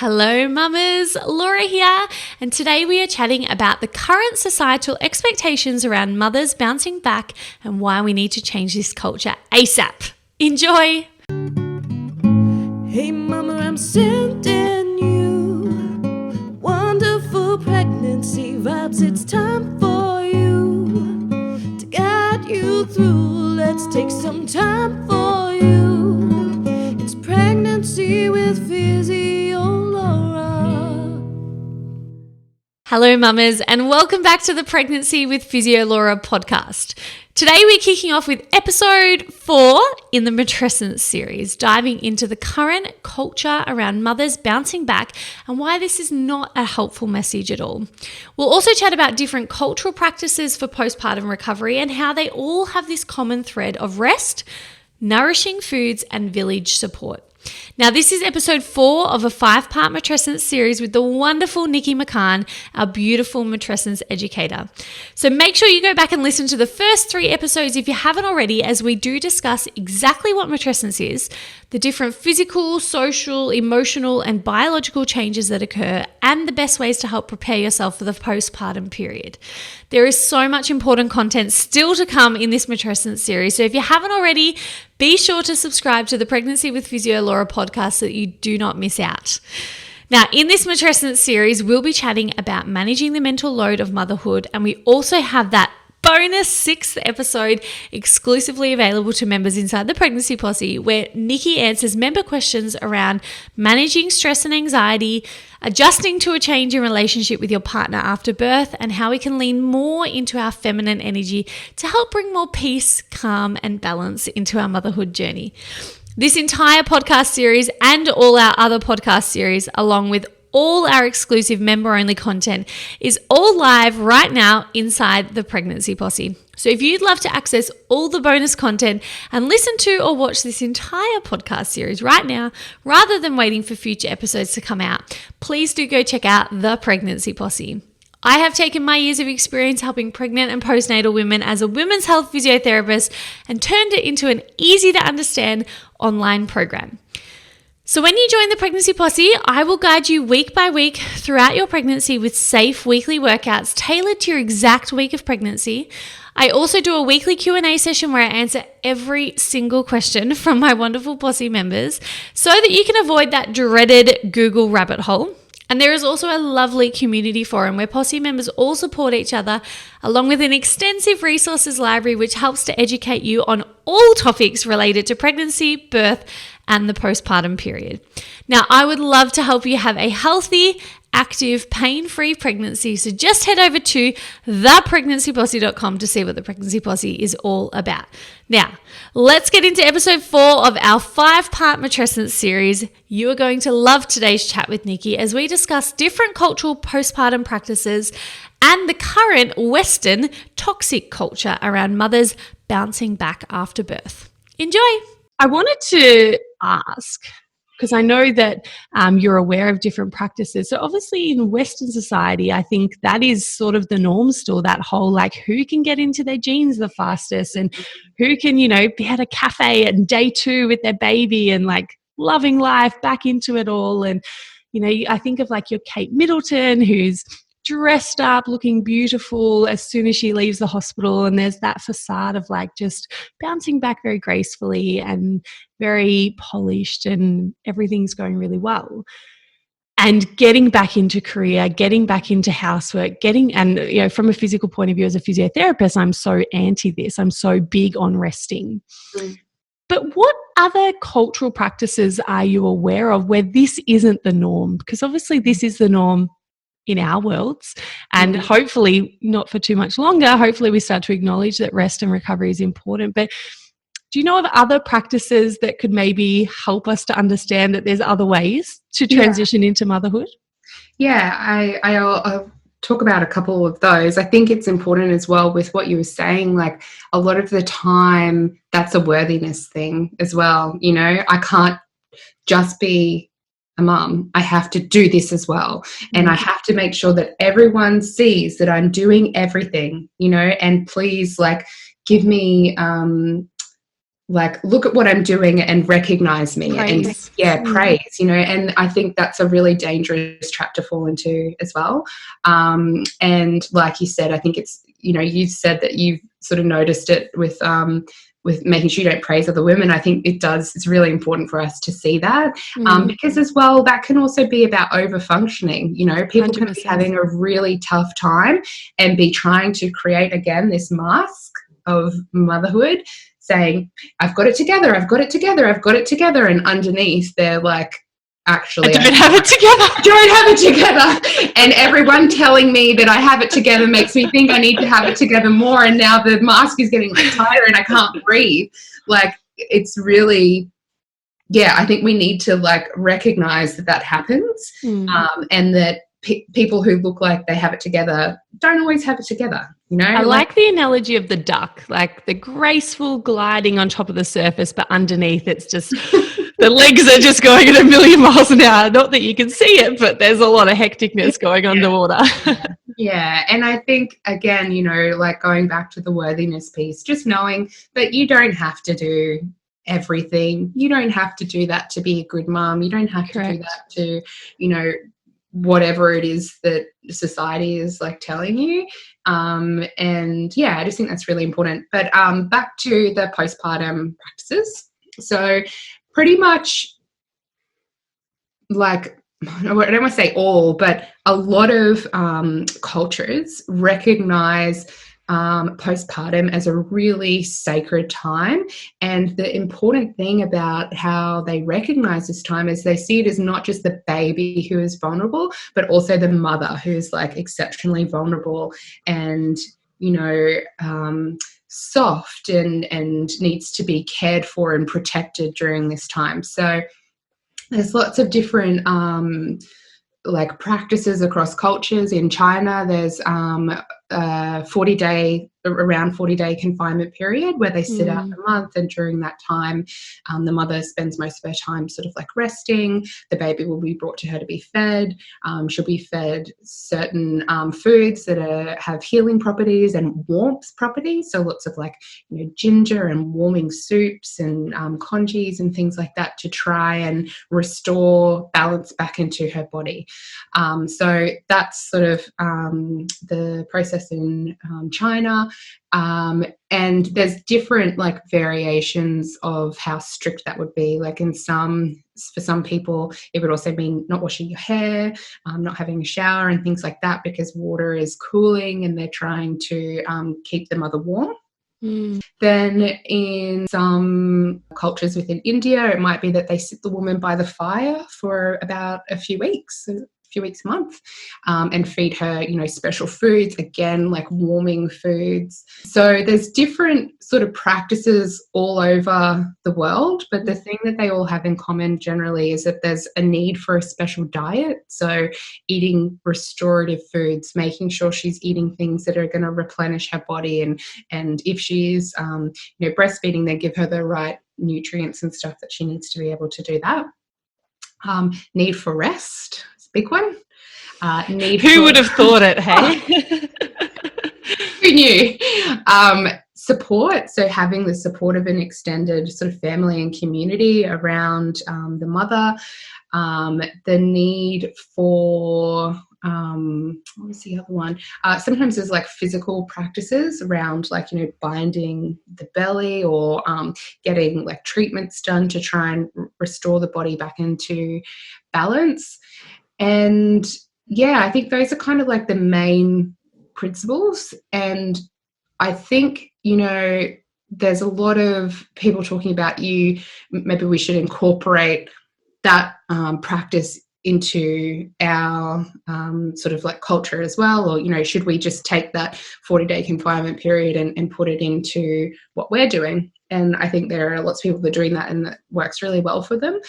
Hello mamas, Laura here, and today we are chatting about the current societal expectations around mothers bouncing back and why we need to change this culture ASAP. Enjoy! Hey mama, I'm sending you wonderful pregnancy vibes. It's time for you to guide you through. Let's take some time for you. It's Pregnancy with Physio Laura. Hello mamas, and welcome back to the Pregnancy with Physio Laura podcast. Today we're kicking off with episode 4 in the Matrescence Series, diving into the current culture around mothers bouncing back and why this is not a helpful message at all. We'll also chat about different cultural practices for postpartum recovery and how they all have this common thread of rest, nourishing foods, and village support. Now, this is episode 4 of a 5-part Matrescence series with the wonderful Nikki McCahon, our beautiful Matrescence educator. So make sure you go back and listen to the first 3 episodes if you haven't already, as we do discuss exactly what Matrescence is, the different physical, social, emotional, and biological changes that occur, and the best ways to help prepare yourself for the postpartum period. There is so much important content still to come in this Matrescence series, so if you haven't already, be sure to subscribe to the Pregnancy with Physio Laura podcast so that you do not miss out. Now, in this Matrescence series, we'll be chatting about managing the mental load of motherhood, and we also have that bonus 6th episode exclusively available to members inside the Pregnancy Posse, where Nikki answers member questions around managing stress and anxiety, adjusting to a change in relationship with your partner after birth, and how we can lean more into our feminine energy to help bring more peace, calm, and balance into our motherhood journey. This entire podcast series and all our other podcast series, along with all our exclusive member-only content, is all live right now inside the Pregnancy Posse. So if you'd love to access all the bonus content and listen to or watch this entire podcast series right now, rather than waiting for future episodes to come out, please do go check out the Pregnancy Posse. I have taken my years of experience helping pregnant and postnatal women as a women's health physiotherapist and turned it into an easy-to-understand online program. So when you join the Pregnancy Posse, I will guide you week by week throughout your pregnancy with safe weekly workouts tailored to your exact week of pregnancy. I also do a weekly Q&A session where I answer every single question from my wonderful Posse members so that you can avoid that dreaded Google rabbit hole. And there is also a lovely community forum where Posse members all support each other, along with an extensive resources library which helps to educate you on all topics related to pregnancy, birth, and the postpartum period. Now, I would love to help you have a healthy, active, pain-free pregnancy, so just head over to thepregnancyposse.com to see what the Pregnancy Posse is all about. Now, let's get into episode 4 of our 5-part Matrescence series. You are going to love today's chat with Nikki as we discuss different cultural postpartum practices and the current Western toxic culture around mothers bouncing back after birth. Enjoy! I wanted to ask, because I know that you're aware of different practices. So obviously in Western society, I think that is sort of the norm still, that whole like who can get into their jeans the fastest and who can, be at a cafe at day 2 with their baby and like loving life, back into it all. And, I think of like your Kate Middleton, who's dressed up, looking beautiful as soon as she leaves the hospital, and there's that facade of like just bouncing back very gracefully and very polished and everything's going really well. And getting back into career, getting back into housework, from a physical point of view as a physiotherapist, I'm so anti this. I'm so big on resting. But what other cultural practices are you aware of where this isn't the norm? Because obviously this is the norm in our worlds, and hopefully not for too much longer. Hopefully we start to acknowledge that rest and recovery is important. But do you know of other practices that could maybe help us to understand that there's other ways to transition into motherhood? Yeah, I'll talk about a couple of those. I think it's important as well with what you were saying, like a lot of the time that's a worthiness thing as well. I can't just be a mum. I have to do this as well. And I have to make sure that everyone sees that I'm doing everything, and please like give me like, look at what I'm doing and recognize me. Praise. And praise, and I think that's a really dangerous trap to fall into as well. And like you said, I think it's, you said that you've sort of noticed it with making sure you don't praise other women. I think it's really important for us to see that, because as well, that can also be about over functioning. People 100%. Can be having a really tough time and be trying to create, again, this mask of motherhood, saying, I've got it together, I've got it together, I've got it together. And underneath, they're like, actually, I don't have it together. I don't have it together. And everyone telling me that I have it together makes me think I need to have it together more. And now the mask is getting like tighter and I can't breathe. Like, it's really, I think we need to like recognize that happens, and that people who look like they have it together don't always have it together. I like the analogy of the duck, like the graceful gliding on top of the surface, but underneath it's just the legs are just going at 1,000,000 miles an hour. Not that you can see it, but there's a lot of hecticness going underwater. Yeah. And I think, again, like going back to the worthiness piece, just knowing that you don't have to do everything. You don't have to do that to be a good mom. You don't have to do that to, whatever it is that society is like telling you. And I just think that's really important. But back to the postpartum practices. So pretty much, like, I don't want to say all, but a lot of cultures recognize postpartum as a really sacred time. And the important thing about how they recognize this time is they see it as not just the baby who is vulnerable, but also the mother who is like exceptionally vulnerable and, soft and needs to be cared for and protected during this time. So there's lots of different like practices across cultures. In China, there's around 40-day confinement period where they sit out a month, and during that time the mother spends most of her time sort of like resting. The baby will be brought to her to be fed. She'll be fed certain foods that have healing properties and warmth properties, so lots of like ginger and warming soups and congees and things like that to try and restore balance back into her body. So that's sort of the process in China. And there's different like variations of how strict that would be. Like for some people, it would also mean not washing your hair, not having a shower and things like that, because water is cooling and they're trying to keep the mother warm. Then in some cultures within India, it might be that they sit the woman by the fire for about a few weeks a month, and feed her, special foods, again, like warming foods. So there's different sort of practices all over the world, but the thing that they all have in common generally is that there's a need for a special diet. So eating restorative foods, making sure she's eating things that are going to replenish her body, and if she's breastfeeding, they give her the right nutrients and stuff that she needs to be able to do that. Need for rest. Big one. Who would have thought it, hey? Who knew? Support, so having the support of an extended sort of family and community around the mother. The need for what was the other one? Sometimes there's like physical practices around like, binding the belly or getting like treatments done to try and restore the body back into balance. And I think those are kind of like the main principles. And I think, there's a lot of people talking about maybe we should incorporate that practice into our sort of like culture as well, or should we just take that 40-day confinement period and put it into what we're doing? And I think there are lots of people that are doing that and that works really well for them.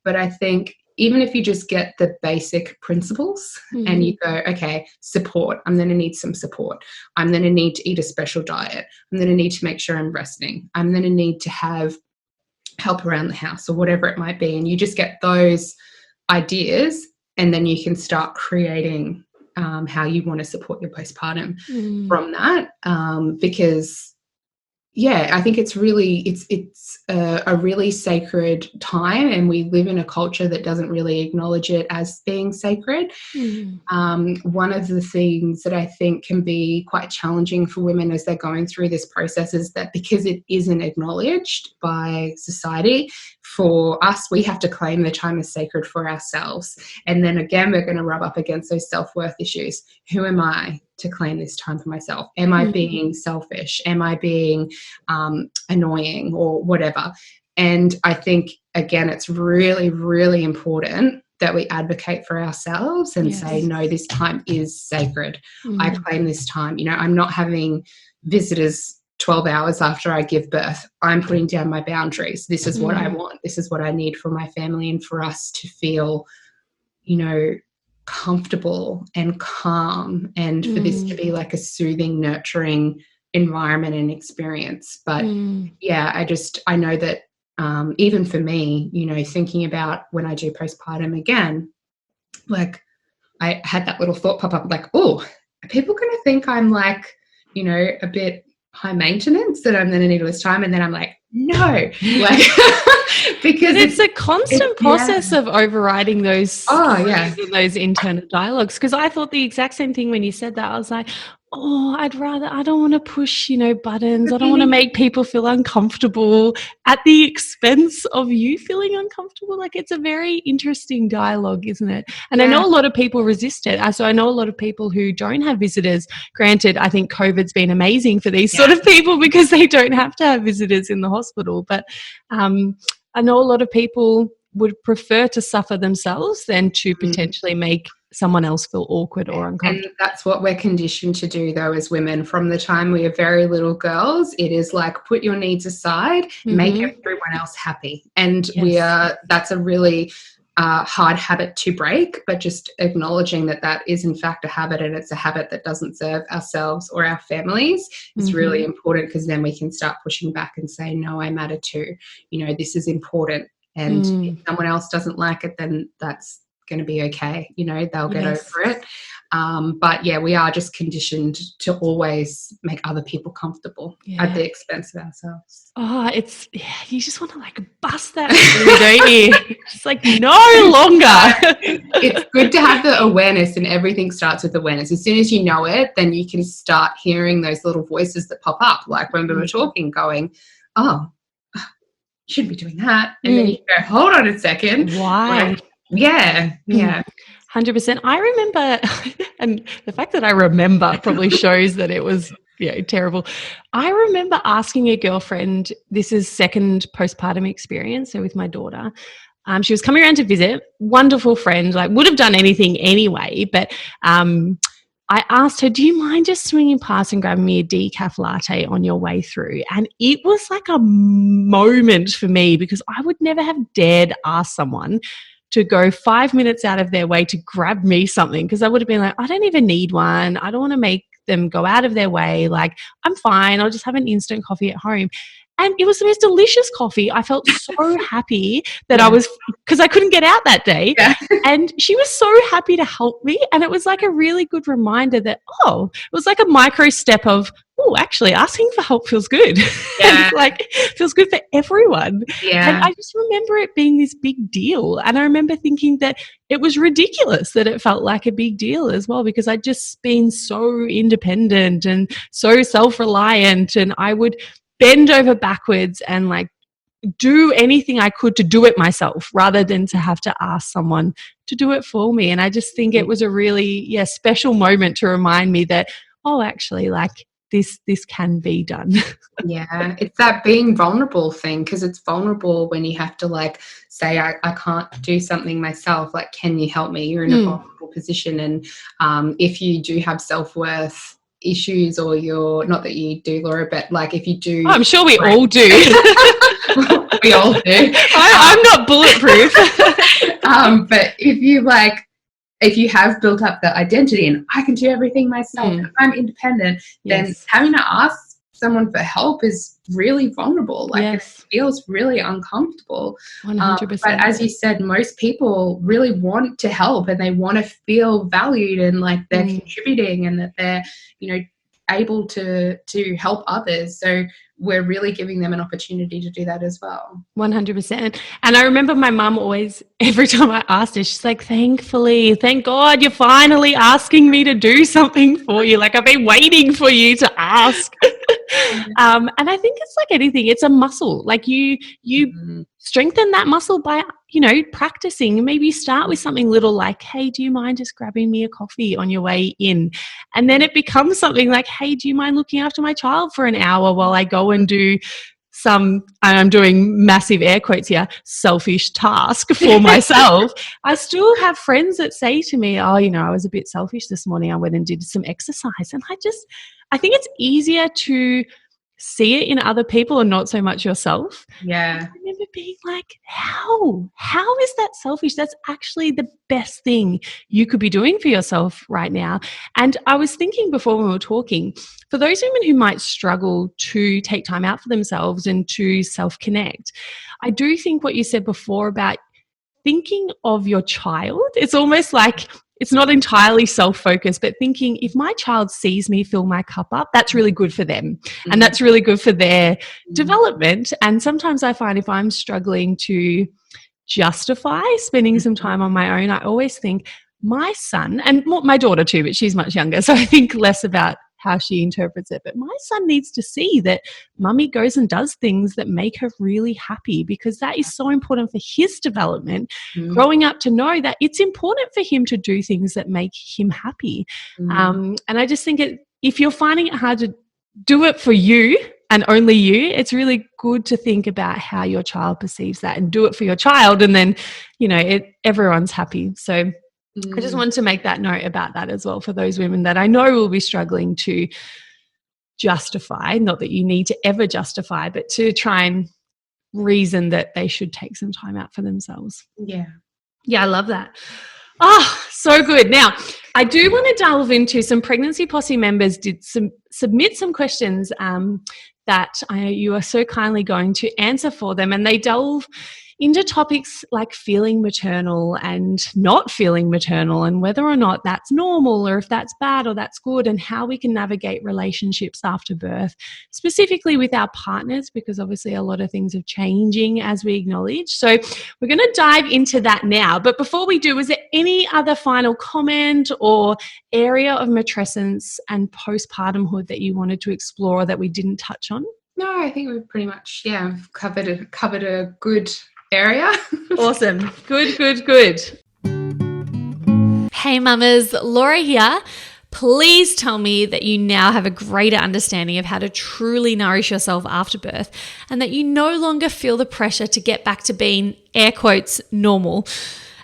But I think even if you just get the basic principles and you go, okay, support, I'm going to need some support. I'm going to need to eat a special diet. I'm going to need to make sure I'm resting. I'm going to need to have help around the house or whatever it might be. And you just get those ideas, and then you can start creating how you want to support your postpartum from that, because yeah, I think it's a really sacred time, and we live in a culture that doesn't really acknowledge it as being sacred. One of the things that I think can be quite challenging for women as they're going through this process is that because it isn't acknowledged by society, for us, we have to claim the time as sacred for ourselves. And then again, we're going to rub up against those self-worth issues. Who am I to claim this time for myself? Am I being selfish? Am I being annoying or whatever? And I think, again, it's really, really important that we advocate for ourselves and say, no, this time is sacred. I claim this time. You know, I'm not having visitors 12 hours after I give birth. I'm putting down my boundaries. This is what I want. This is what I need for my family and for us to feel, you know, comfortable and calm, and for this to be like a soothing, nurturing environment and experience. But yeah, I know that even for me, you know, thinking about when I do postpartum again, like I had that little thought pop up like, oh, are people going to think I'm like, you know, a bit high maintenance, that I'm going to need all this time? And then I'm like, no, like because it's a constant process of overriding those and those internal dialogues. Because I thought the exact same thing when you said that. I was like, oh, I don't want to push, you know, buttons. I don't want to make people feel uncomfortable at the expense of you feeling uncomfortable. Like, it's a very interesting dialogue, isn't it? And I know a lot of people resist it. So I know a lot of people who don't have visitors. Granted, I think COVID's been amazing for these sort of people because they don't have to have visitors in the hospital. But I know a lot of people would prefer to suffer themselves than to potentially make someone else feel awkward or uncomfortable. And that's what we're conditioned to do, though, as women. From the time we are very little girls, it is like, put your needs aside, make everyone else happy. And that's a really hard habit to break, but just acknowledging that that is in fact a habit, and it's a habit that doesn't serve ourselves or our families, is really important, because then we can start pushing back and say, no, I matter too. You know, this is important. And if someone else doesn't like it, then that's going to be okay. You know, they'll get over it. But yeah, we are just conditioned to always make other people comfortable at the expense of ourselves. Oh, you just want to like bust that through, don't you? It's like, no longer. It's good to have the awareness, and everything starts with awareness. As soon as you know it, then you can start hearing those little voices that pop up, like when we were talking, going, oh, you shouldn't be doing that. And then you go, hold on a second. Why? Yeah. 100%. I remember, and the fact that I remember probably shows that it was terrible. I remember asking a girlfriend, this is second postpartum experience, so with my daughter. She was coming around to visit, wonderful friend, like would have done anything anyway, but I asked her, do you mind just swinging past and grabbing me a decaf latte on your way through? And it was like a moment for me, because I would never have dared ask someone to go 5 minutes out of their way to grab me something, because I would have been like, I don't even need one. I don't want to make them go out of their way. Like, I'm fine. I'll just have an instant coffee at home. And it was the most delicious coffee. I felt so happy that because I couldn't get out that day. Yeah. And she was so happy to help me. And it was like a really good reminder that, it was like a micro step of, actually asking for help feels good. Yeah. Like, feels good for everyone. Yeah. And I just remember it being this big deal. And I remember thinking that it was ridiculous that it felt like a big deal as well, because I'd just been so independent and so self-reliant, and I would bend over backwards and like do anything I could to do it myself, rather than to have to ask someone to do it for me. And I just think it was a really special moment to remind me that, actually, like, this can be done. Yeah, it's that being vulnerable thing, because it's vulnerable when you have to like say, I can't do something myself, like, can you help me? You're in a vulnerable position. And if you do have self-worth issues, or you're, not that you do, Laura, but like if you do, I'm sure we all do. We all do. I'm not bulletproof. But if you have built up the identity and I can do everything myself, I'm independent, then having to ask someone for help is really vulnerable. Like, it feels really uncomfortable. 100%. But as you said, most people really want to help, and they want to feel valued, and like they're contributing, and that they're, able to help others. So we're really giving them an opportunity to do that as well. 100%. And I remember my mum always, every time I asked her, she's like, thank God you're finally asking me to do something for you. Like, I've been waiting for you to ask. And I think it's like anything, it's a muscle. Like you strengthen that muscle by, practicing. Maybe start with something little like, hey, do you mind just grabbing me a coffee on your way in? And then it becomes something like, hey, do you mind looking after my child for an hour while I go and do some, I'm doing massive air quotes here, selfish task for myself. I still have friends that say to me, oh, I was a bit selfish this morning. I went and did some exercise. And I think it's easier to see it in other people and not so much yourself. Yeah. I remember being like, how is that selfish? That's actually the best thing you could be doing for yourself right now. And I was thinking before when we were talking, for those women who might struggle to take time out for themselves and to self-connect, I do think what you said before about thinking of your child, it's almost like it's not entirely self-focused, but thinking if my child sees me fill my cup up, that's really good for them. And that's really good for their development. And sometimes I find if I'm struggling to justify spending some time on my own, I always think my son, and my daughter too, but she's much younger, so I think less about how she interprets it. But my son needs to see that mummy goes and does things that make her really happy, because that is so important for his development, growing up to know that it's important for him to do things that make him happy. And I just think if you're finding it hard to do it for you and only you, it's really good to think about how your child perceives that and do it for your child. And then, everyone's happy. So I just wanted to make that note about that as well for those women that I know will be struggling to justify, not that you need to ever justify, but to try and reason that they should take some time out for themselves. Yeah. Yeah, I love that. Oh, so good. Now, I do want to delve into some Pregnancy Posse members did submit some questions that you are so kindly going to answer for them, and they delve into topics like feeling maternal and not feeling maternal, and whether or not that's normal or if that's bad or that's good, and how we can navigate relationships after birth, specifically with our partners, because obviously a lot of things are changing as we acknowledge. So we're going to dive into that now. But before we do, is there any other final comment or area of matrescence and postpartumhood that you wanted to explore that we didn't touch on? No, I think we've pretty much, covered a good area. Awesome. Good. Hey mamas, Laura here. Please tell me that you now have a greater understanding of how to truly nourish yourself after birth, and that you no longer feel the pressure to get back to being, air quotes, normal.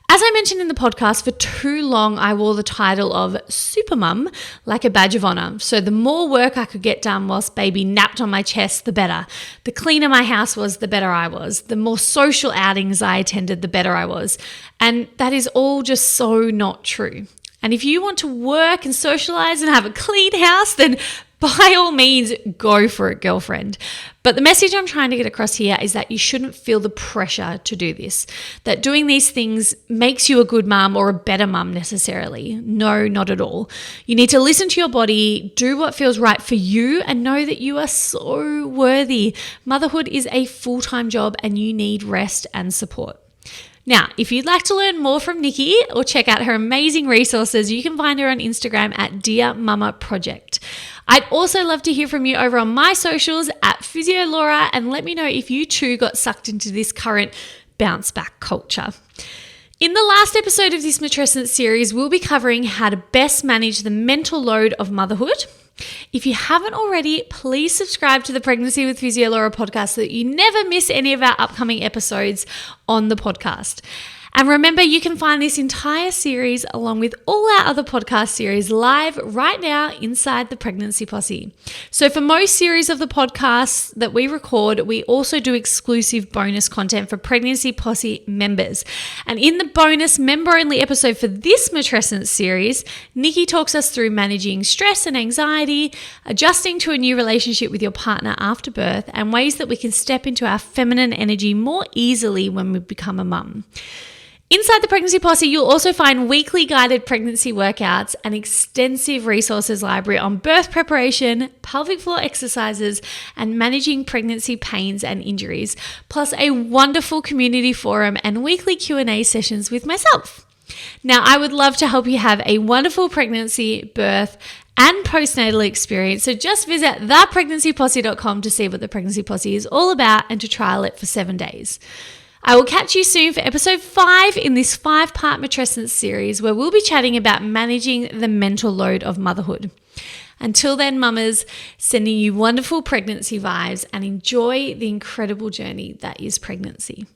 As I mentioned in the podcast, for too long I wore the title of supermum like a badge of honor. So the more work I could get done whilst baby napped on my chest, the better. The cleaner my house was, the better I was. The more social outings I attended, the better I was. And that is all just so not true. And if you want to work and socialize and have a clean house, then by all means, go for it, girlfriend. But the message I'm trying to get across here is that you shouldn't feel the pressure to do this, that doing these things makes you a good mum or a better mum necessarily. No, not at all. You need to listen to your body, do what feels right for you, and know that you are so worthy. Motherhood is a full-time job and you need rest and support. Now, if you'd like to learn more from Nikki or check out her amazing resources, you can find her on Instagram at Dear Mama Project. I'd also love to hear from you over on my socials at PhysioLaura, and let me know if you too got sucked into this current bounce back culture. In the last episode of this Matrescence series, we'll be covering how to best manage the mental load of motherhood. If you haven't already, please subscribe to the Pregnancy with PhysioLaura podcast so that you never miss any of our upcoming episodes on the podcast. And remember, you can find this entire series along with all our other podcast series live right now inside the Pregnancy Posse. So for most series of the podcasts that we record, we also do exclusive bonus content for Pregnancy Posse members. And in the bonus member-only episode for this Matrescence series, Nikki talks us through managing stress and anxiety, adjusting to a new relationship with your partner after birth, and ways that we can step into our feminine energy more easily when we become a mum. Inside the Pregnancy Posse, you'll also find weekly guided pregnancy workouts, an extensive resources library on birth preparation, pelvic floor exercises, and managing pregnancy pains and injuries, plus a wonderful community forum and weekly Q&A sessions with myself. Now, I would love to help you have a wonderful pregnancy, birth, and postnatal experience. So just visit thepregnancyposse.com to see what the Pregnancy Posse is all about and to trial it for 7 days. I will catch you soon for episode 5 in this 5-part Matrescence series, where we'll be chatting about managing the mental load of motherhood. Until then, mamas, sending you wonderful pregnancy vibes and enjoy the incredible journey that is pregnancy.